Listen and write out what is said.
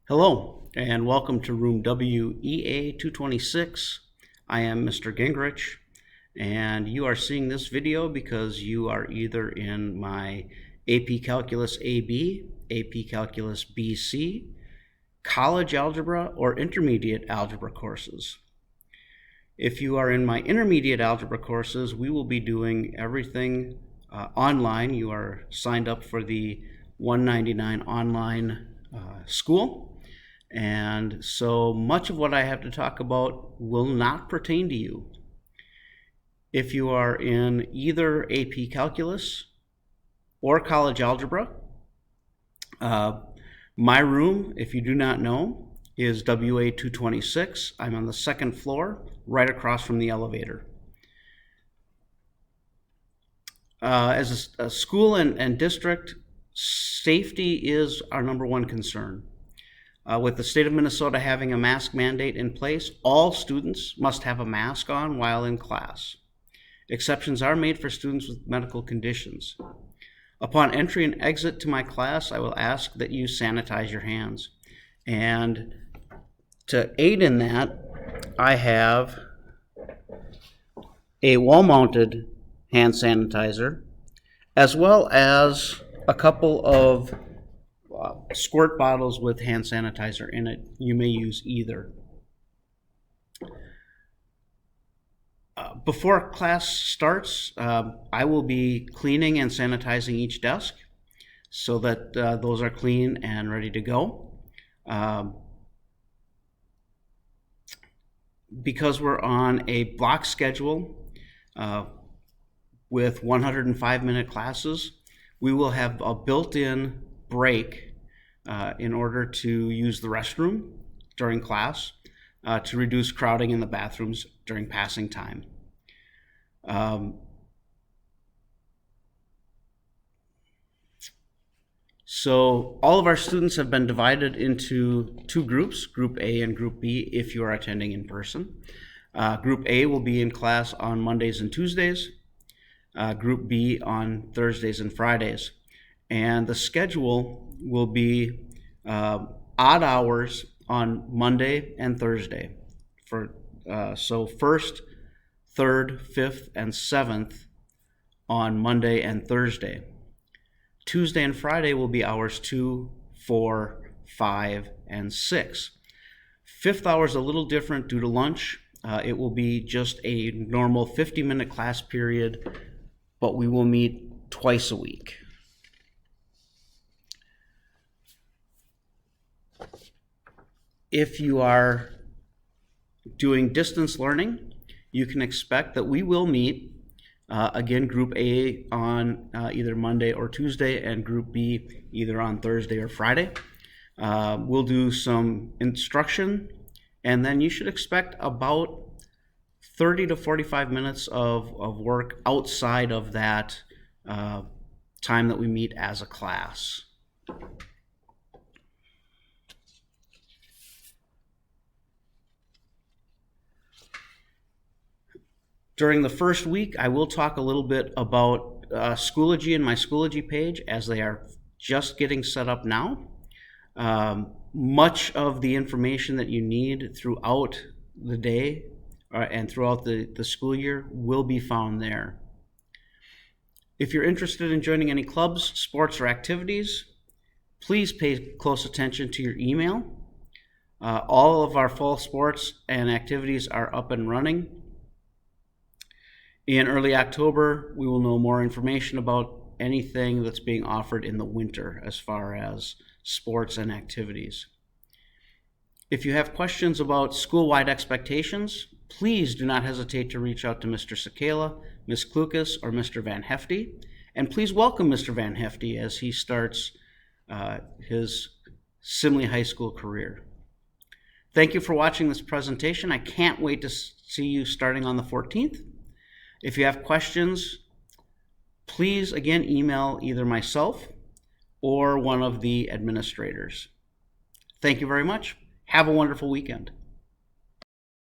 Hello, and welcome to room WEA 226. I am Mr. Gingrich, and you are seeing this video because you are either in my AP Calculus AB, AP Calculus BC, college algebra, or intermediate algebra courses. If you are in my intermediate algebra courses, we will be doing everything online. You are signed up for the $199 online school. And so much of what I have to talk about will not pertain to you. If you are in either AP Calculus or college algebra, my room, if you do not know, is WA 226. I'm on the second floor, right across from the elevator. As a school and district, safety is our number one concern. With the state of Minnesota having a mask mandate in place, all students must have a mask on while in class. Exceptions are made for students with medical conditions. Upon entry and exit to my class, I will ask that you sanitize your hands. And to aid in that, I have a wall-mounted hand sanitizer, as well as a couple of squirt bottles with hand sanitizer in it. You may use either. Before class starts, I will be cleaning and sanitizing each desk so that those are clean and ready to go. Because we're on a block schedule with 105-minute classes, we will have a built-in break in order to use the restroom during class to reduce crowding in the bathrooms during passing time. So all of our students have been divided into two groups, Group A and Group B, if you are attending in person. Group A will be in class on Mondays and Tuesdays, Group B on Thursdays and Fridays. And the schedule will be odd hours on Monday and Thursday. So 1st, 3rd, 5th, and 7th on Monday and Thursday. Tuesday and Friday will be hours 2, 4, 5, and 6. 5th hour is a little different due to lunch. It will be just a normal 50-minute class period, but we will meet twice a week. If you are doing distance learning, you can expect that we will meet, again, Group A on either Monday or Tuesday, and Group B either on Thursday or Friday. We'll do some instruction, and then you should expect about 30 to 45 minutes of work outside of that time that we meet as a class. During the first week, I will talk a little bit about Schoology and my Schoology page, as they are just getting set up now. Much of the information that you need throughout the day and throughout the school year will be found there. If you're interested in joining any clubs, sports, or activities, please pay close attention to your email. All of our fall sports and activities are up and running. In early October, we will know more information about anything that's being offered in the winter as far as sports and activities. If you have questions about school-wide expectations, please do not hesitate to reach out to Mr. Sakala, Ms. Klukas, or Mr. Van Hefty. And please welcome Mr. Van Hefty as he starts his Simley High School career. Thank you for watching this presentation. I can't wait to see you starting on the 14th. If you have questions, please again email either myself or one of the administrators. Thank you very much. Have a wonderful weekend.